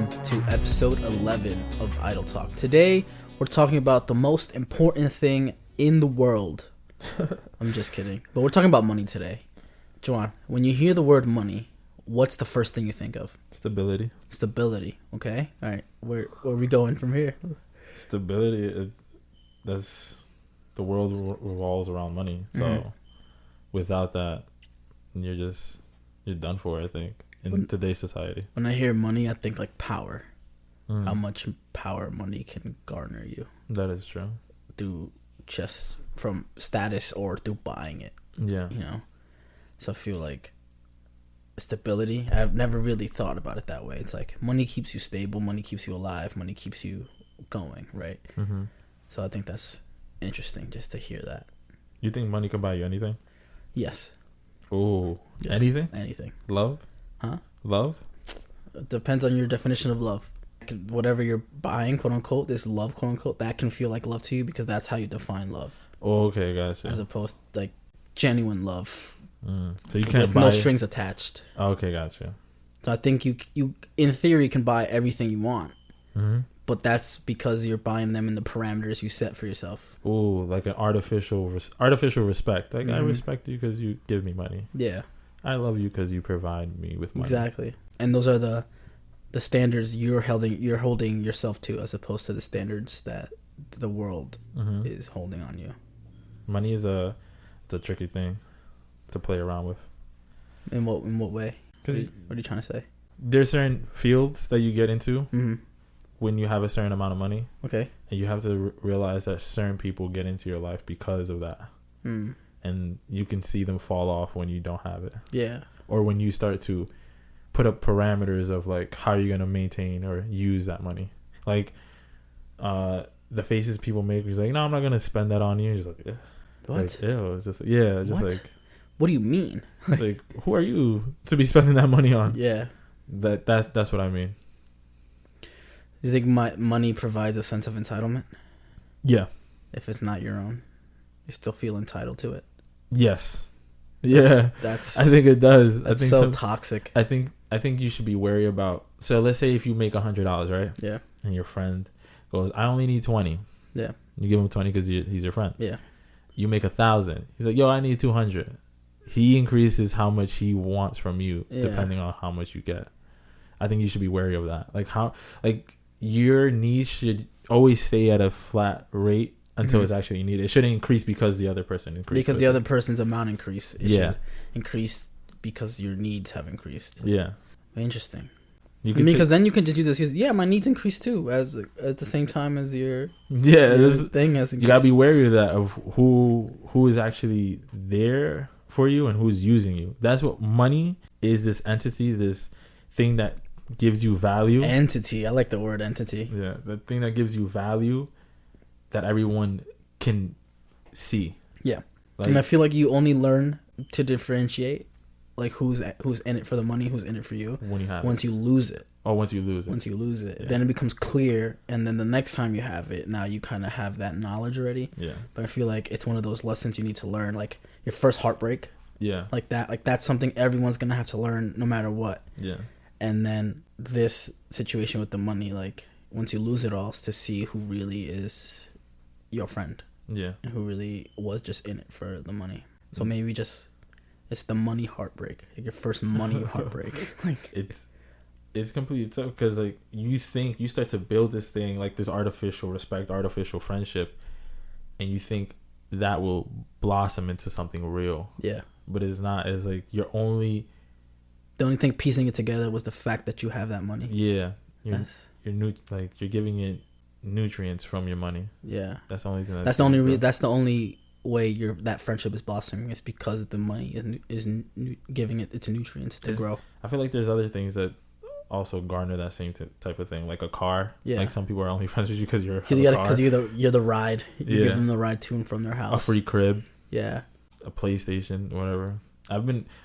welcome to episode 11 of Idle Talk. Today, we're talking about the most important thing in the world. I'm just kidding. But we're talking about money today. Juan, when you hear the word money, what's the first thing you think of? Stability. Stability, okay? All right, where are we going from here? Stability, that's the world revolves around money. So without that, you're done for, I think, in today's society. When I hear money, I think like power. How much power money can garner you. That is true. Through just from status or through buying it. Yeah. You know? So I feel like stability, I've never really thought about it that way. It's like money keeps you stable, money keeps you alive, money keeps you going, right? Mm-hmm. So I think that's interesting just to hear that. You think money can buy you anything? Yes. Oh, Yeah. anything? Anything. Love? Huh? Love? It depends on your definition of love. Whatever you're buying, quote unquote, this love, quote unquote, that can feel like love to you because that's how you define love. Oh, okay, gotcha. As opposed to like genuine love. So you can't with buy no strings attached. Oh, okay, gotcha. So I think you in theory can buy everything you want. Mm-hmm. But that's because you're buying them in the parameters you set for yourself. Ooh, like an artificial respect. Like, I respect you because you give me money. Yeah. I love you because you provide me with money. Exactly. And those are the standards you're holding yourself to, as opposed to the standards that the world is holding on you. Money is it's a tricky thing to play around with. In what way? What are you trying to say? There's certain fields that you get into when you have a certain amount of money. Okay. And you have to realize that certain people get into your life because of that. And you can see them fall off when you don't have it. Yeah. Or when you start to put up parameters of like how you're going to maintain or use that money. Like the faces people make is like, no, I'm not going to spend that on you. Just like, what? Like, ew. It's just, yeah. Just what? like, what do you mean? like, who are you to be spending that money on? Yeah. That's what I mean. Do you think money provides a sense of entitlement? Yeah. If it's not your own, you still feel entitled to it. Yes. Yeah. That's I think it does. That's I think so toxic. I think you should be wary about. So let's say if you make $100, right? Yeah. And your friend goes, I only need 20. Yeah. You give him 20 because he's your friend. Yeah. You make 1,000. He's like, yo, I need 200. He increases how much he wants from you depending on how much you get. I think you should be wary of that. Like your needs should always stay at a flat rate until it's actually needed. It shouldn't increase because the other person increased. Because the other person's amount increased. It should increase because your needs have increased. Yeah. Interesting. Because then you can just use this. Yeah, my needs increase too, as at the same time as your thing has increased. You gotta be wary of that, of who is actually there for you and who's using you. That's what money is. This entity, this thing that gives you value. Entity. I like the word entity. Yeah, the thing that gives you value that everyone can see. Yeah, like, and I feel like you only learn to differentiate, like who's in it for the money, who's in it for you. When you have once you lose it. Oh, once you lose it, then it becomes clear, and then the next time you have it, now you kind of have that knowledge already. Yeah. But I feel like it's one of those lessons you need to learn, like your first heartbreak. Yeah. Like that's something everyone's gonna have to learn, no matter what. Yeah. And then this situation with the money, like once you lose it all, is to see who really is your friend. Yeah. And who really was just in it for the money. So maybe it's the money heartbreak, like your first money heartbreak. Like it's completely tough because like you start to build this thing, like this artificial respect, artificial friendship, and you think that will blossom into something real. Yeah. But it's not. It's like the only thing piecing it together was the fact that you have that money. Yeah. You're giving it nutrients from your money. Yeah. That's the only thing. That's the only way that friendship is blossoming. Is because the money is giving it its nutrients to grow. I feel like there's other things that also garner that same type of thing, like a car. Yeah. Like some people are only friends with you because you're the ride. You give them the ride to and from their house. A free crib. Yeah. A PlayStation, whatever.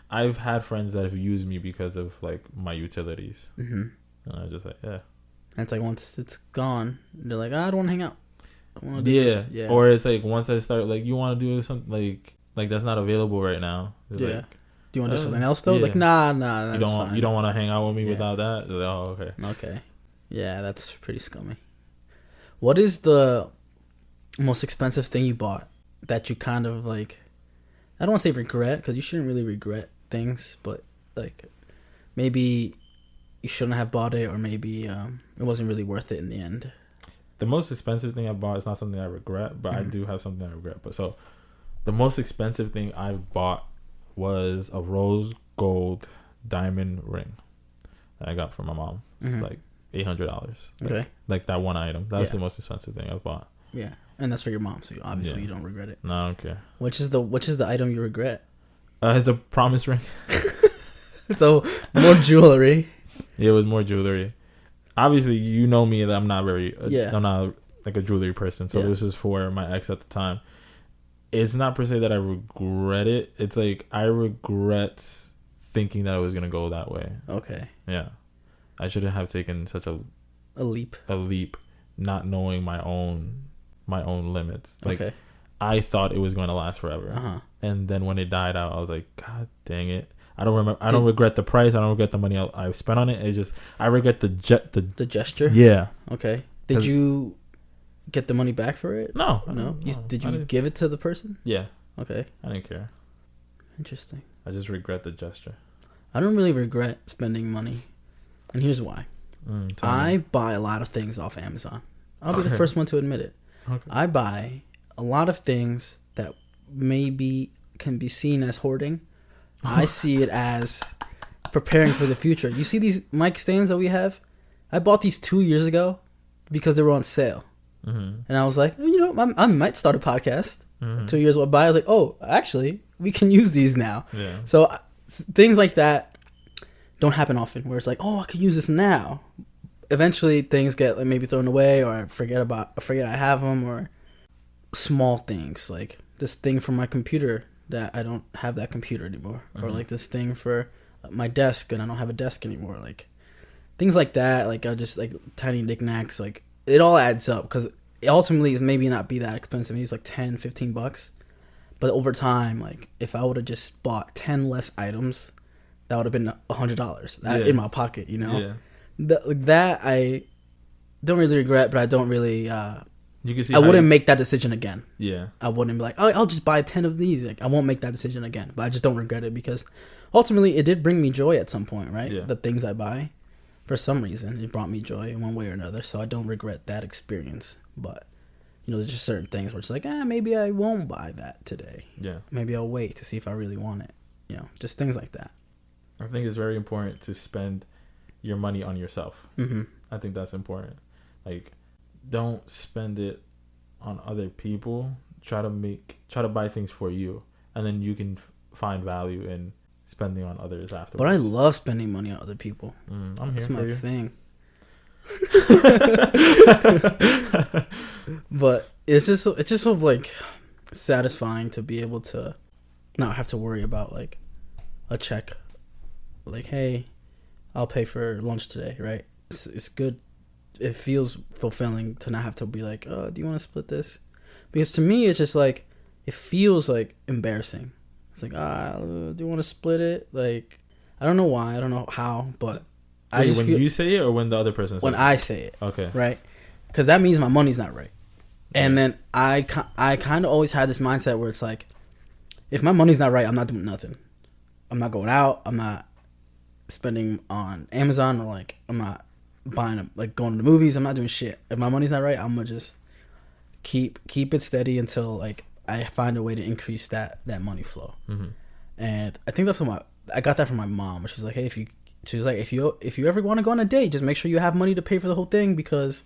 I've had friends that have used me because of like my utilities. And I just like, yeah. And it's like once it's gone, they're like, I don't want to hang out. I want to do this. Yeah. Or it's like once I start like, you want to do something like that's not available right now. It's yeah. Like, do you want to do something else though? Yeah. Like, nah. You don't want to hang out with me without that? Like, oh, okay. Okay. Yeah, that's pretty scummy. What is the most expensive thing you bought that you kind of like? I don't want to say regret, because you shouldn't really regret things, but like maybe you shouldn't have bought it, or maybe it wasn't really worth it in the end. The most expensive thing I bought is not something I regret, but I do have something I regret. But so, the most expensive thing I bought was a rose gold diamond ring that I got from my mom. It's like $800. Okay. Like that one item. That's the most expensive thing I bought. Yeah, and that's for your mom, so obviously you don't regret it. No, I don't care. Which is the item you regret? It's a promise ring. So more jewelry. Yeah, it was more jewelry. Obviously, you know me that I'm not I'm not like a jewelry person. So this is for my ex at the time. It's not per se that I regret it. It's like I regret thinking that it was gonna go that way. Okay. Yeah, I shouldn't have taken such a leap. A leap, not knowing my own limits. Like, okay. I thought it was going to last forever, and then when it died out, I was like, God dang it! I don't remember. I don't regret the price. I don't regret the money I spent on it. It's just I regret the gesture. Yeah. Okay. Did you get the money back for it? No. Did you give it to the person? Yeah. Okay. I didn't care. Interesting. I just regret the gesture. I don't really regret spending money, and here's why. I buy a lot of things off Amazon. I'll be the first one to admit it. Okay. I buy a lot of things that maybe can be seen as hoarding. I see it as preparing for the future. You see these mic stands that we have? I bought these 2 years ago because they were on sale. And I was like, you know, I might start a podcast. 2 years went by. I was like, oh, actually, we can use these now. Yeah. So things like that don't happen often, where it's like, oh, I could use this now. Eventually, things get like maybe thrown away, or I forget I have them, or small things like this thing for my computer that I don't have that computer anymore, or like this thing for my desk and I don't have a desk anymore. Like things like that. Like I just like tiny knickknacks. Like it all adds up because ultimately it's maybe not be that expensive. Maybe it's like $10-15, but over time, like if I would have just bought 10 less items, that would have been $100 in my pocket. You know. Yeah. That I don't really regret, but I don't really. You can see. I wouldn't make that decision again. Yeah. I wouldn't be like, oh, I'll just buy 10 of these. Like, I won't make that decision again. But I just don't regret it because ultimately it did bring me joy at some point, right? Yeah. The things I buy, for some reason, it brought me joy in one way or another. So I don't regret that experience. But you know, there's just certain things where it's like, maybe I won't buy that today. Yeah. Maybe I'll wait to see if I really want it. You know, just things like that. I think it's very important to spend your money on yourself. I think that's important. Like, don't spend it on other people. Try to buy things for you, and then you can find value in spending on others afterwards. But I love spending money on other people. I'm here That's for my you. thing. But it's just sort of like satisfying to be able to not have to worry about like a check. Like, hey, I'll pay for lunch today, right? It's good. It feels fulfilling to not have to be like, oh, do you want to split this? Because to me, it's just like, it feels like embarrassing. It's like, do you want to split it? Like, I don't know why. I don't know how, but I just when feel, you say it or when the other person says it? When I say it. Okay. Right? Because that means my money's not right. And then I kind of always had this mindset where it's like, if my money's not right, I'm not doing nothing. I'm not going out. I'm not spending on Amazon, or like I'm not buying like going to the movies. I'm not doing shit. If my money's not right, I'm gonna just keep it steady until like I find a way to increase that money flow. And I think that's what I got that from my mom. She's like, hey, if you ever want to go on a date, just make sure you have money to pay for the whole thing, because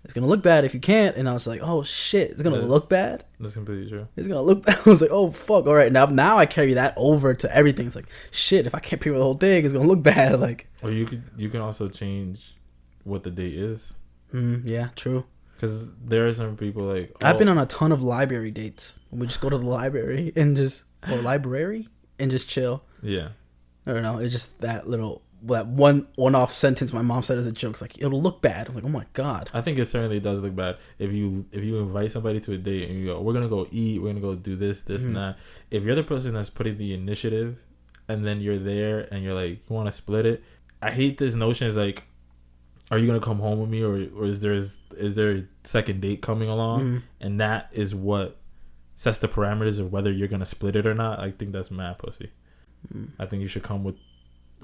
it's gonna look bad if you can't. And I was like, oh shit, it's gonna look bad. That's completely true. It's gonna look bad. I was like, oh fuck, all right. Now I carry that over to everything. It's like, shit, if I can't pay for the whole thing, it's gonna look bad. Like, or you can also change what the date is. Yeah, true. Because there are some people like, I've been on a ton of library dates. We just go to the library and just chill. Yeah. I don't know. It's just that one-off sentence my mom said as a joke. It's like, it'll look bad. I'm like, oh my god. I think it certainly does look bad if you invite somebody to a date and you go, we're gonna go eat, we're gonna go do this, and that. If you're the person that's putting the initiative, and then you're there and you're like, you want to split it. I hate this notion. Is like, are you gonna come home with me, or is there a second date coming along, and that is what sets the parameters of whether you're gonna split it or not. I think that's mad pussy. I think you should come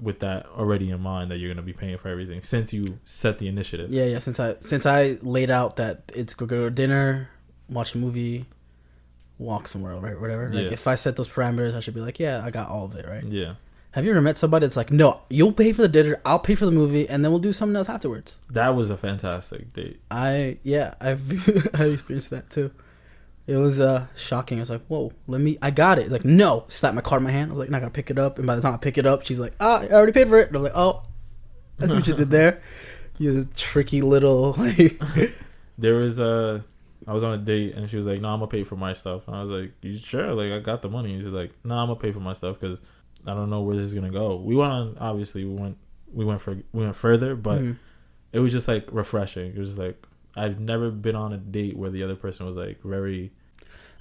with that already in mind, that you're gonna be paying for everything since you set the initiative. Yeah. Since I laid out that it's go to dinner, watch a movie, walk somewhere, right? Whatever. Like if I set those parameters, I should be like, yeah, I got all of it, right? Yeah. Have you ever met somebody that's like, no, you'll pay for the dinner, I'll pay for the movie, and then we'll do something else afterwards? That was a fantastic date. I've I experienced that too. It was shocking. I was like, whoa, I got it. Like, no, slap my card in my hand. I was like, not gonna pick it up. And by the time I pick it up, she's like, I already paid for it. And I'm like, oh, that's what you did there. You tricky little like. There was I was on a date and she was like, no, I'm gonna pay for my stuff. And I was like, you sure? Like, I got the money. And she's like, no, I'm gonna pay for my stuff because I don't know where this is gonna go. We went on. Obviously, we went further, but it was just like refreshing. It was like, I've never been on a date where the other person was like very.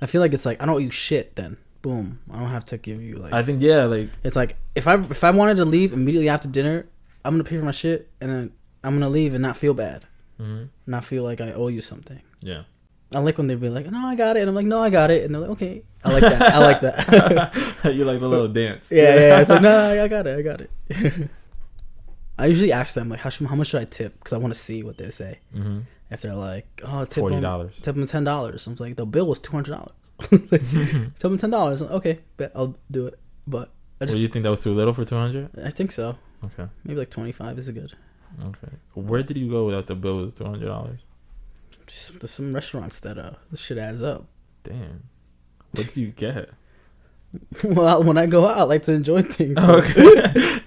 I feel like it's like, I don't owe you shit. Then boom, I don't have to give you like. I think like it's like if I wanted to leave immediately after dinner, I'm gonna pay for my shit and then I'm gonna leave and not feel bad, not feel like I owe you something. Yeah. I like when they be like, no, I got it, and I'm like, no, I got it, and they're like, okay, I like that. I like that. You like the little dance. Yeah. It's like, no, I got it. I usually ask them like, how much should I tip? Because I want to see what they say. If they're like, oh, tip $40, tip them $10. I'm like, the bill was $200. Tip them $10. Okay, bet I'll do it. But you think that was too little for $200? I think so. Okay, maybe like 25 is good. Okay, where did you go without the bill was $200? There's some restaurants that this shit adds up. Damn, what do you get? Well, when I go out, I like to enjoy things. So. Okay.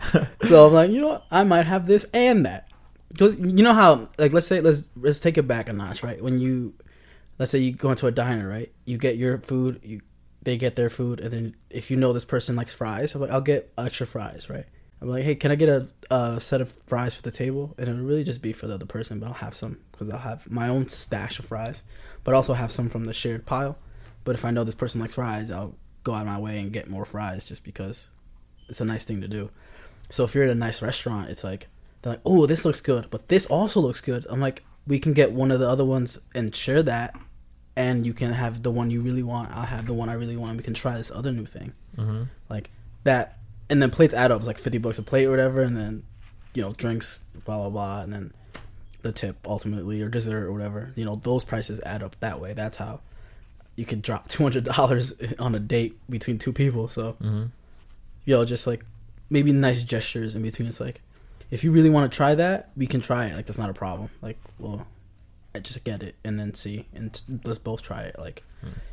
So I'm like, you know what? I might have this and that. Because you know how, like, let's take it back a notch, right? When let's say you go into a diner, right? You get your food, they get their food, and then if you know this person likes fries, I'm like, I'll get extra fries, right? I'm like, hey, can I get a set of fries for the table? And it'll really just be for the other person, but I'll have some because I'll have my own stash of fries, but also have some from the shared pile. But if I know this person likes fries, I'll go out of my way and get more fries just because it's a nice thing to do. So if you're at a nice restaurant, it's like, they're like, oh, this looks good, but this also looks good. I'm like, we can get one of the other ones and share that, and you can have the one you really want. I'll have the one I really want. We can try this other new thing. Like that. And then plates add up. It's like $50 a plate or whatever, and then, drinks, blah, blah, blah, and then the tip ultimately, or dessert or whatever. Those prices add up that way. That's how you can drop $200 on a date between two people. So, just like maybe nice gestures in between. It's like, if you really want to try that, we can try it. Like, that's not a problem. Like, well, I just get it and then see, and let's both try it. Like,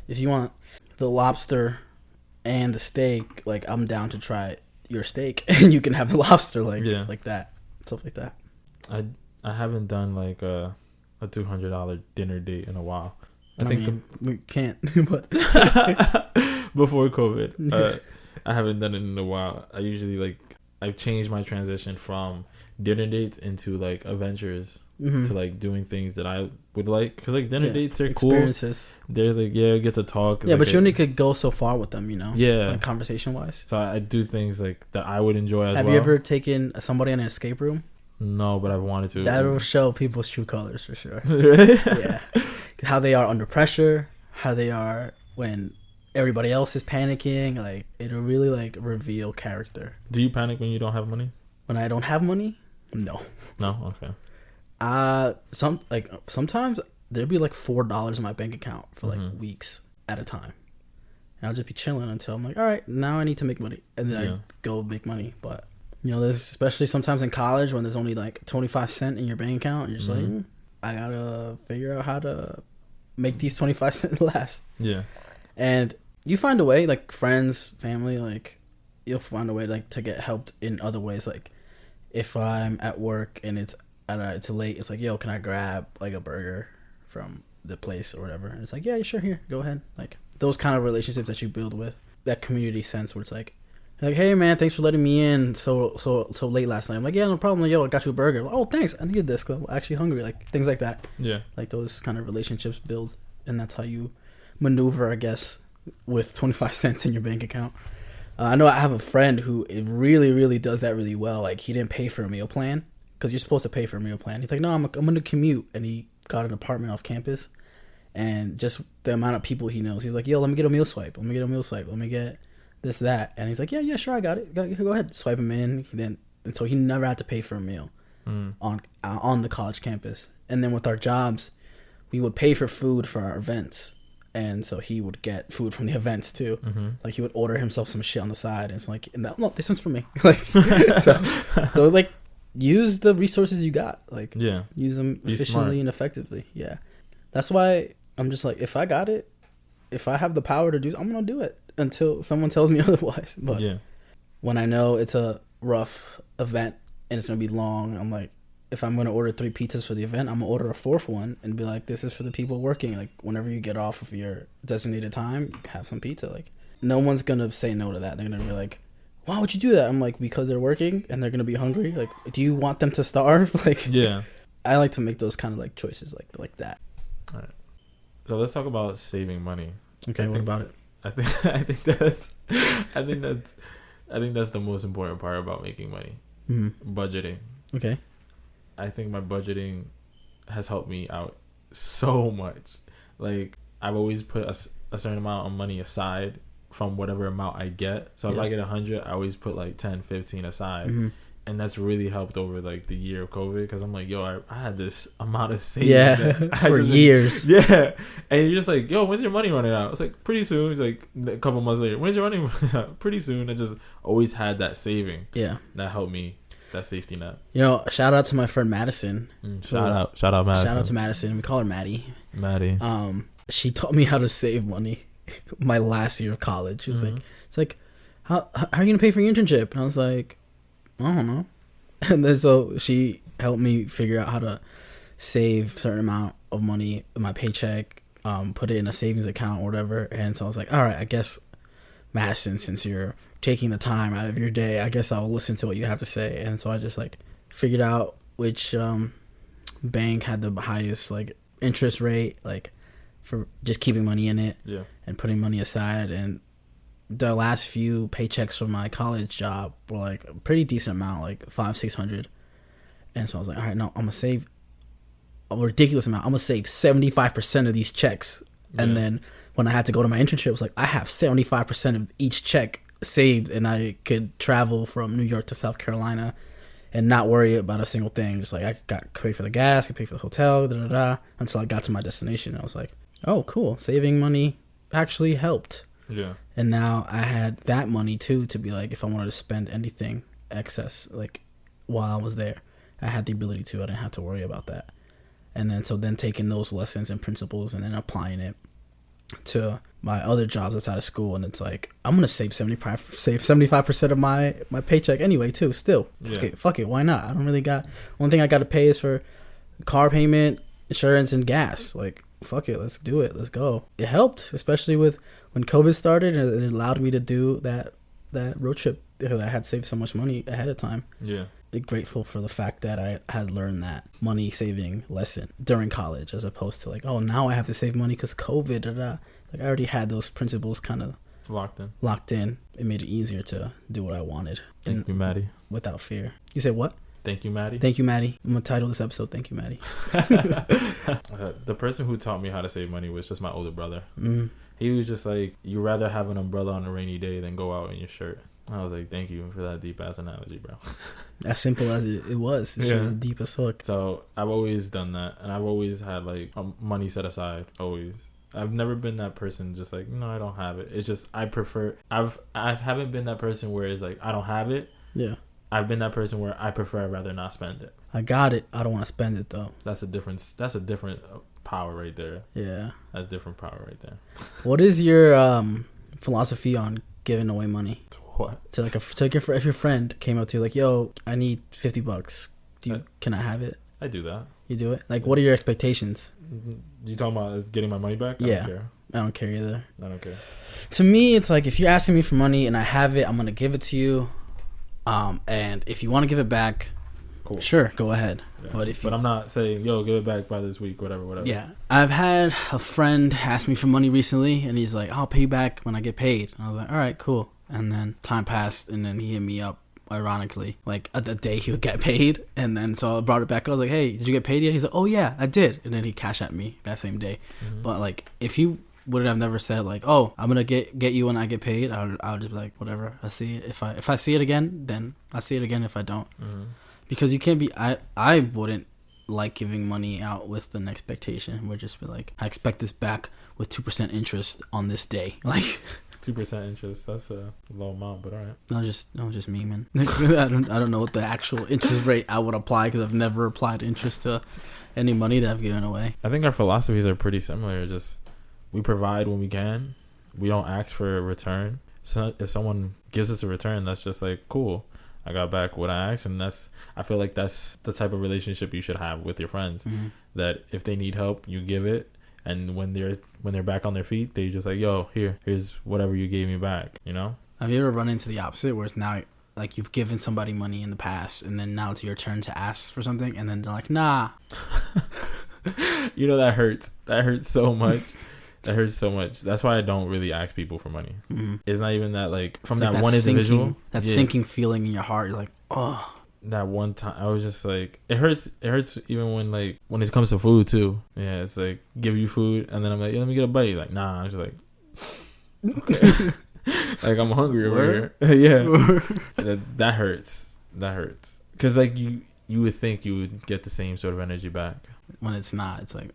if you want the lobster and the steak, like, I'm down to try your steak, and you can have the lobster, like that, stuff like that. I haven't done like a $200 dinner date in a while. I think we can't, but before COVID, I haven't done it in a while. I usually I've changed my transition from dinner dates into like adventures to like doing things that I would like, because like dinner dates, they're experiences. Cool. They're like, get to talk. Yeah, but you only could go so far with them, Yeah, like conversation wise. So I do things like that I would enjoy as well. Have you ever taken somebody on an escape room? No, but I've wanted to. That'll show people's true colors for sure. Really? Yeah, how they are under pressure, how they are when everybody else is panicking. Like, it'll really like reveal character. Do you panic when you don't have money? When I don't have money? No. No? Okay. Sometimes there'll be like $4 in my bank account for like weeks at a time. And I'll just be chilling until I'm like, all right, now I need to make money. And then I go make money. But, there's especially sometimes in college when there's only like 25 cents in your bank account. And you're just like, I gotta figure out how to make these 25 cents last. Yeah. And you find a way, like friends, family, like you'll find a way like to get helped in other ways. Like if I'm at work and it's late, it's like, yo, can I grab like a burger from the place or whatever? And it's like, yeah, sure, here, go ahead. Like those kind of relationships that you build with that community sense where it's like, hey man, thanks for letting me in so late last night. I'm like, yeah, no problem. Like, yo, I got you a burger. Like, oh, thanks, I needed this because I'm actually hungry. Like things like that. Yeah. Like those kind of relationships build, and that's how you maneuver, I guess, with 25 cents in your bank account. I know I have a friend who really, really does that really well. Like, he didn't pay for a meal plan, because you're supposed to pay for a meal plan. He's like, no, I'm going to commute. And he got an apartment off campus. And just the amount of people he knows, he's like, yo, let me get a meal swipe. Let me get this, that. And he's like, yeah, sure, I got it. Go ahead. Swipe him in. And so he never had to pay for a meal on the college campus. And then with our jobs, we would pay for food for our events. And so he would get food from the events too. Mm-hmm. Like he would order himself some shit on the side. And it's like, no, this one's for me. Like, so like, use the resources you got. Like, use them efficiently and effectively. Yeah. That's why I'm just like, if I got it, if I have the power to do, I'm going to do it until someone tells me otherwise. But when I know it's a rough event and it's going to be long, I'm like, if I'm going to order 3 pizzas for the event, I'm going to order a 4th one and be like, this is for the people working. Like, whenever you get off of your designated time, have some pizza. Like, no one's going to say no to that. They're going to be like, why would you do that? I'm like, because they're working and they're going to be hungry. Like, do you want them to starve? Like, I like to make those kind of like choices like that. All right. So let's talk about saving money. Okay, what about it? I think that's the most important part about making money. Mm-hmm. Budgeting. Okay. I think my budgeting has helped me out so much. Like, I've always put a certain amount of money aside from whatever amount I get. So if I get 100, I always put like 10, 15 aside. Mm-hmm. And that's really helped over like the year of COVID, because I'm like, yo, I had this amount of savings for years. Yeah. And you're just like, yo, when's your money running out? It's like, pretty soon. It's like a couple months later, when's your money running out? Pretty soon. I just always had that saving. Yeah. That helped me. That safety net. You know, shout out to my friend Madison. Shout out Madison. Shout out to Madison. We call her Maddie. She taught me how to save money my last year of college. She was like, how are you gonna pay for your internship? And I was like, I don't know. And then so she helped me figure out how to save a certain amount of money in my paycheck, put it in a savings account or whatever. And so I was like, all right, I guess, Madison, since you're taking the time out of your day, I guess I'll listen to what you have to say. And so I just like figured out which bank had the highest like interest rate, like for just keeping money in it and putting money aside. And the last few paychecks from my college job were like a pretty decent amount, like $500-$600. And so I was like, all right, no, I'm gonna save a ridiculous amount. I'm gonna save 75% of these checks. And then when I had to go to my internship, it was like, I have 75% of each check saved, and I could travel from New York to South Carolina and not worry about a single thing. Just like, I got paid for the gas, could pay for the hotel, until I got to my destination. I was like, oh, cool. Saving money actually helped. Yeah. And now I had that money too to be like, if I wanted to spend anything excess, like while I was there, I had the ability to. I didn't have to worry about that. And then taking those lessons and principles and then applying it to my other jobs outside of school, and it's like, I'm gonna save 75% of my paycheck anyway too. Still, fuck it, why not? I don't really got, one thing I got to pay is for car payment, insurance, and gas. Like, fuck it, let's do it, let's go. It helped, especially with when COVID started, and it allowed me to do that road trip because I had saved so much money ahead of time. Yeah. Grateful for the fact that I had learned that money saving lesson during college, as opposed to like, oh, now I have to save money because COVID. Like, I already had those principles kind of locked in. It made it easier to do what I wanted. Thank you, Maddie. Without fear. You said what? Thank you, Maddie. Thank you, Maddie. I'm gonna title this episode "Thank You, Maddie." The person who taught me how to save money was just my older brother. He was just like, you rather have an umbrella on a rainy day than go out in your shirt. I was like, thank you for that deep ass analogy, bro. As simple as it was. It was deep as fuck. So I've always done that, and I've always had like money set aside. Always. I've never been that person just like, no, I don't have it. It's just I haven't been that person where it's like, I don't have it. Yeah. I've been that person where I prefer, I'd rather not spend it. I got it. I don't want to spend it though. That's a different power right there. Yeah. That's different power right there. What is your philosophy on giving away money? What? So like if your friend came up to you like, yo, I need $50. Can I have it? I do that. You do it? Like, what are your expectations? You talking about getting my money back? I don't care. I don't care either. I don't care. To me, it's like, if you're asking me for money and I have it, I'm going to give it to you. And if you want to give it back, cool. Sure, go ahead. Yeah. But I'm not saying, yo, give it back by this week, whatever. Yeah. I've had a friend ask me for money recently, and he's like, I'll pay you back when I get paid. And I was like, all right, cool. And then time passed, and then he hit me up ironically, like at the day he would get paid, and then so I brought it back. I was like, "Hey, did you get paid yet?" He's like, "Oh yeah, I did," and then he cashed at me that same day. But like, if he would have never said like, "Oh, I'm gonna get you when I get paid," I would just be like, "Whatever, I see it. If I see it again, then I see it again. If I don't, because you can't be. I wouldn't like giving money out with an expectation. We'd just be like, I expect this back with 2% interest on this day, like." 2% interest. That's a low amount, but all right. No, just me, man. I don't know what the actual interest rate I would apply because I've never applied interest to any money that I've given away. I think our philosophies are pretty similar. Just we provide when we can. We don't ask for a return. So if someone gives us a return, that's just like cool. I got back what I asked, and I feel like that's the type of relationship you should have with your friends. That if they need help, you give it. And when they're back on their feet, they just like, yo, here's whatever you gave me back, you know? Have you ever run into the opposite where it's now like you've given somebody money in the past and then now it's your turn to ask for something and then they're like, nah. You know, that hurts. That hurts so much. That hurts so much. That's why I don't really ask people for money. It's not even that like from that one individual. That sinking feeling in your heart. You're like, oh. That one time I was just like, it hurts even when it comes to food too. Yeah, it's like give you food and then I'm like, let me get a bite. Like, nah. I'm just like, okay. Like I'm hungry over here. Yeah. That hurts because like you would think you would get the same sort of energy back when it's not. It's like,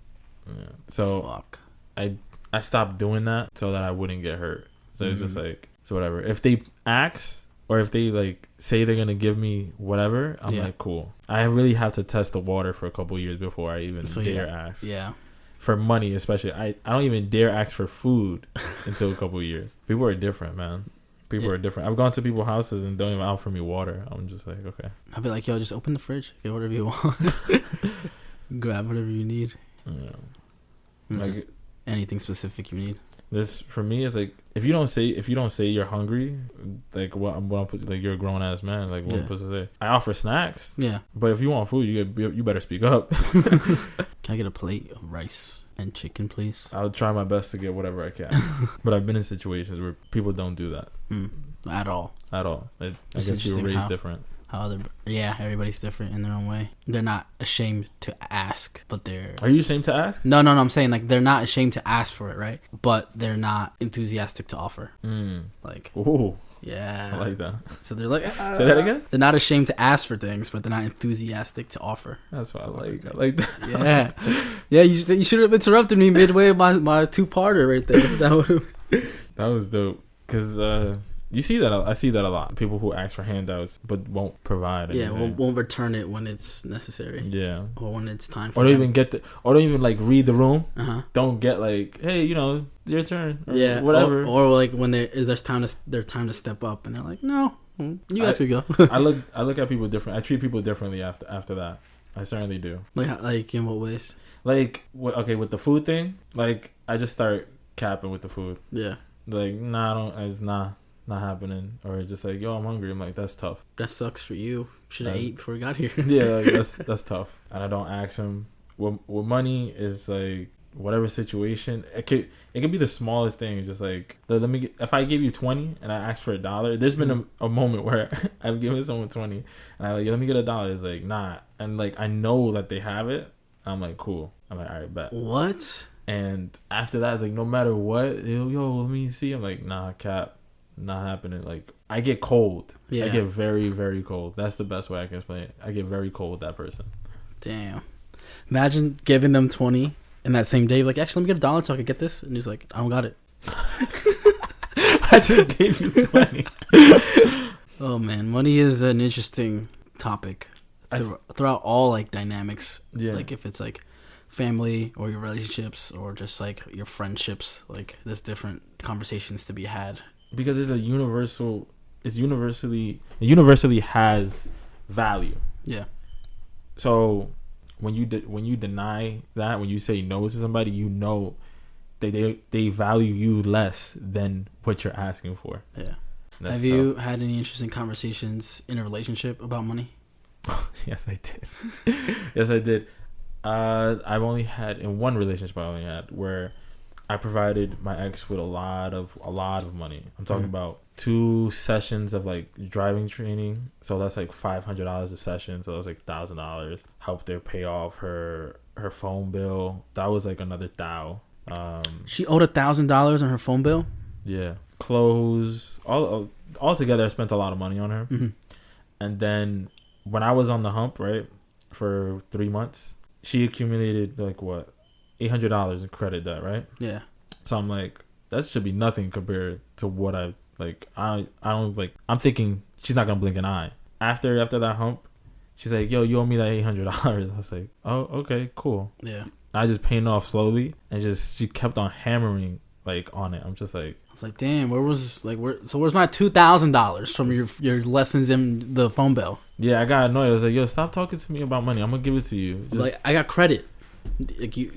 yeah. So fuck. I stopped doing that so that I wouldn't get hurt. So it's just like, so whatever, if they ask or if they like say they're gonna give me whatever, I'm like, cool. I really have to test the water for a couple of years before I even dare ask. Yeah. For money, especially, I don't even dare ask for food until a couple of years. People are different, man. People are different. I've gone to people's houses and don't even offer me water. I'm just like, okay. I'll be like, yo, just open the fridge, get whatever you want, grab whatever you need. Yeah. Like anything specific you need. This for me is like if you don't say you're hungry, like what I'm like you're a grown ass man. Like what I'm supposed to say? I offer snacks. Yeah. But if you want food, you better speak up. Can I get a plate of rice and chicken, please? I'll try my best to get whatever I can. But I've been in situations where people don't do that at all. At all. I guess you were raised different. Everybody's different in their own way. They're not ashamed to ask, but they're... Are you ashamed to ask? No, I'm saying like they're not ashamed to ask for it, right? But they're not enthusiastic to offer. Like, ooh, yeah, I like that. So they're like, say that again. They're not ashamed to ask for things, but they're not enthusiastic to offer. That's what I like. I like that. Yeah. You should have interrupted me midway of my two-parter right there. That was dope. Cause you see that I see that a lot. People who ask for handouts but won't provide anything. Yeah, won't return it when it's necessary. Yeah, or when it's time for. Or don't even like read the room. Don't get like, hey, your turn. Or whatever. Or like when there's time to step up and they're like, no, you guys could go. I look at people different. I treat people differently after that. I certainly do. Like in what ways? Like with the food thing. Like I just start capping with the food. Yeah. Like it's not happening, or just like, yo, I'm hungry. I'm like, that's tough. That sucks for you. Should have ate before we got here. Yeah, like, that's tough. And I don't ask them. With money is like whatever situation. It could be the smallest thing. Just like if I give you $20 and I ask for $1, there's been a moment where I've given someone $20 and I like, let me get $1. It's like, nah, and like I know that they have it. I'm like, cool. I'm like, all right, bet. What? And after that, it's like no matter what, yo, let me see. I'm like, nah, cap. Not happening. Like I get cold. I get very, very cold. That's the best way I can explain it. I get very cold with that person. Damn. Imagine giving them $20 and that same day, like, actually, let me get $1 so I can get this. And he's like, I don't got it. I just gave you $20. Oh man, money is an interesting topic throughout all like dynamics. Yeah. Like if it's like family or your relationships or just like your friendships, like there's different conversations to be had. Because it universally has value. Yeah. So when you deny that, when you say no to somebody, they value you less than what you're asking for. Yeah. Have you had any interesting conversations in a relationship about money? Yes, I did. Yes, I did. I've only had in one relationship where I provided my ex with a lot of money. I'm talking about 2 sessions of like driving training, so that's like $500 a session, so that's like $1,000. Helped her pay off her phone bill. That was like another $1,000. She owed $1,000 on her phone bill. Yeah, clothes, all together. I spent a lot of money on her. Mm-hmm. And then when I was on the hump, right, for 3 months, she accumulated like what, $800 in credit debt, right? Yeah. So I'm like, that should be nothing compared to what I like. I don't like. I'm thinking she's not gonna blink an eye. After that hump, she's like, "Yo, you owe me that $800." I was like, "Oh, okay, cool." Yeah. I just paid it off slowly, and she kept on hammering like on it. I'm just like, I was like, damn, where's my $2,000 from your lessons in the phone bill? Yeah, I got annoyed. I was like, yo, stop talking to me about money. I'm gonna give it to you. Just... Like, I got credit. Like, you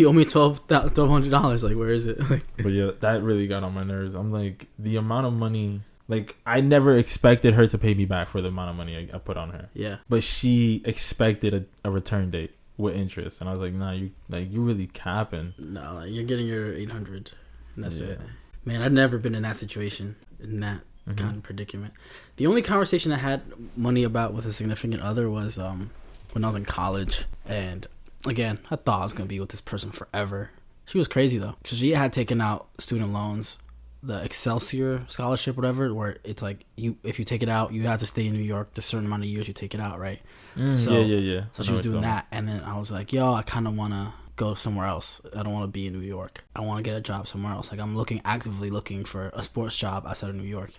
owe me $1,200. Like, where is it? Like, but yeah, that really got on my nerves. I'm like, the amount of money. Like, I never expected her to pay me back for the amount of money I put on her. Yeah. But she expected a return date with interest, and I was like, nah, you really capping. No, like, you're getting your $800, and that's it. Man, I've never been in that situation, in that kind of predicament. The only conversation I had money about with a significant other was when I was in college, and again, I thought I was gonna be with this person forever. She was crazy though, because she had taken out student loans, the Excelsior scholarship, whatever, where it's like if you take it out, you have to stay in New York the certain amount of years you take it out, right? Yeah. So she was doing that, and then I was like, yo, I kind of wanna go somewhere else. I don't want to be in New York. I want to get a job somewhere else. Like, I'm actively looking for a sports job outside of New York.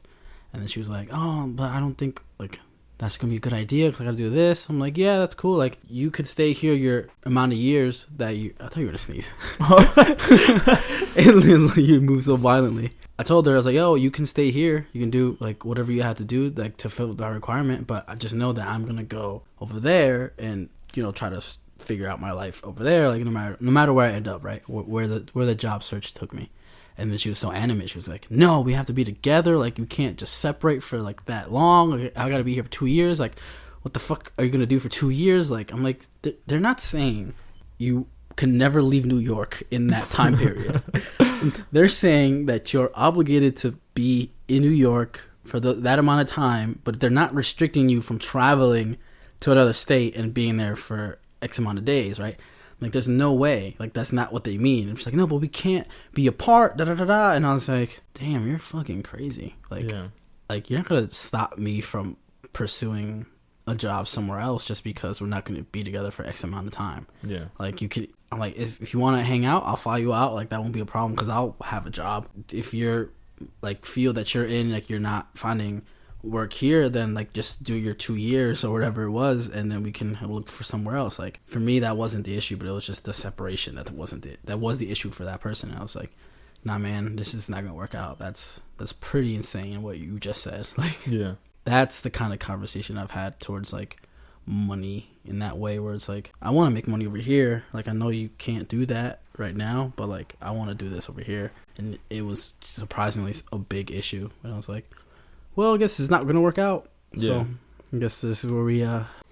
And then she was like, oh, but I don't think like that's gonna be a good idea because I gotta do this. I'm like, yeah, that's cool. Like, you could stay here your amount of years that you. I thought you were gonna sneeze. And then you moved so violently. I told her, I was like, yo, you can stay here. You can do like whatever you have to do like to fill that requirement. But I just know that I'm gonna go over there and try to figure out my life over there, like no matter where I end up, right, where the job search took me. And then she was so animate. She was like, no, we have to be together. Like, you can't just separate for like that long. Like, I gotta be here for 2 years. Like, what the fuck are you gonna do for 2 years? Like, I'm like, they're not saying you can never leave New York in that time period. They're saying that you're obligated to be in New York for that amount of time, but they're not restricting you from traveling to another state and being there for X amount of days, right? Like, there's no way. Like, that's not what they mean. And she's like, no, but we can't be apart, da-da-da-da. And I was like, damn, you're fucking crazy. Like, like, you're not going to stop me from pursuing a job somewhere else just because we're not going to be together for X amount of time. Yeah. Like, you could, I'm like, if you want to hang out, I'll fly you out. Like, that won't be a problem because I'll have a job. If you're, like, feel that you're in, like, you're not finding work here, then like just do your 2 years or whatever it was, and then we can look for somewhere else. Like, for me, that wasn't the issue, but it was just the separation that was the issue for that person. And I was like, nah, man, this is not gonna work out. That's pretty insane what you just said. Like, yeah, that's the kind of conversation I've had towards like money in that way, where it's like, I want to make money over here. Like, I know you can't do that right now, but like, I want to do this over here. And it was surprisingly a big issue. And I was like, well, I guess it's not going to work out. So I guess this is where we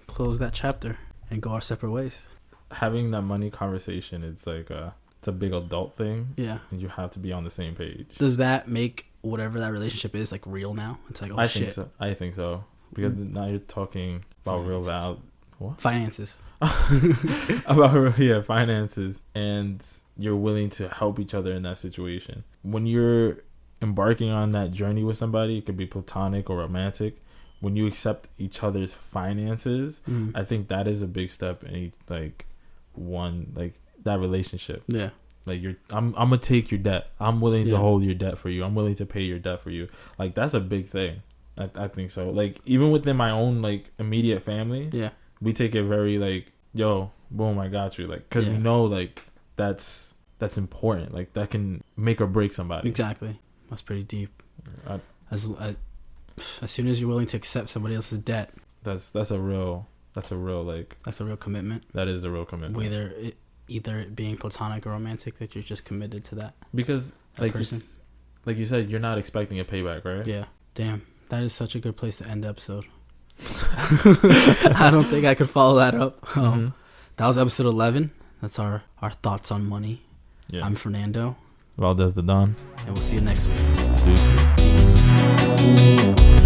close that chapter and go our separate ways. Having that money conversation, it's like it's a big adult thing. Yeah. And you have to be on the same page. Does that make whatever that relationship is like real now? It's like, oh, shit. I think so. Because now you're talking about real value. What? Finances. About finances. And you're willing to help each other in that situation. When you're embarking on that journey with somebody, it could be platonic or romantic, when you accept each other's finances, I think that is a big step in like that relationship. Yeah. Like, I'm gonna take your debt. I'm willing to hold your debt for you. I'm willing to pay your debt for you. Like, that's a big thing. I think so. Like, even within my own like immediate family, we take it very like, yo, boom, I got you. Like, because we know like that's important. Like, that can make or break somebody. Exactly. That's pretty deep. As soon as you're willing to accept somebody else's debt, that's a real like, that's a real commitment. That is a real commitment. Either it being platonic or romantic, that you're just committed to that. Because like you said, you're not expecting a payback, right? Yeah. Damn, that is such a good place to end the episode. I don't think I could follow that up. That was episode 11. That's our thoughts on money. Yeah. I'm Fernando. Valdez the Don. And we'll see you next week. Deuces. Peace.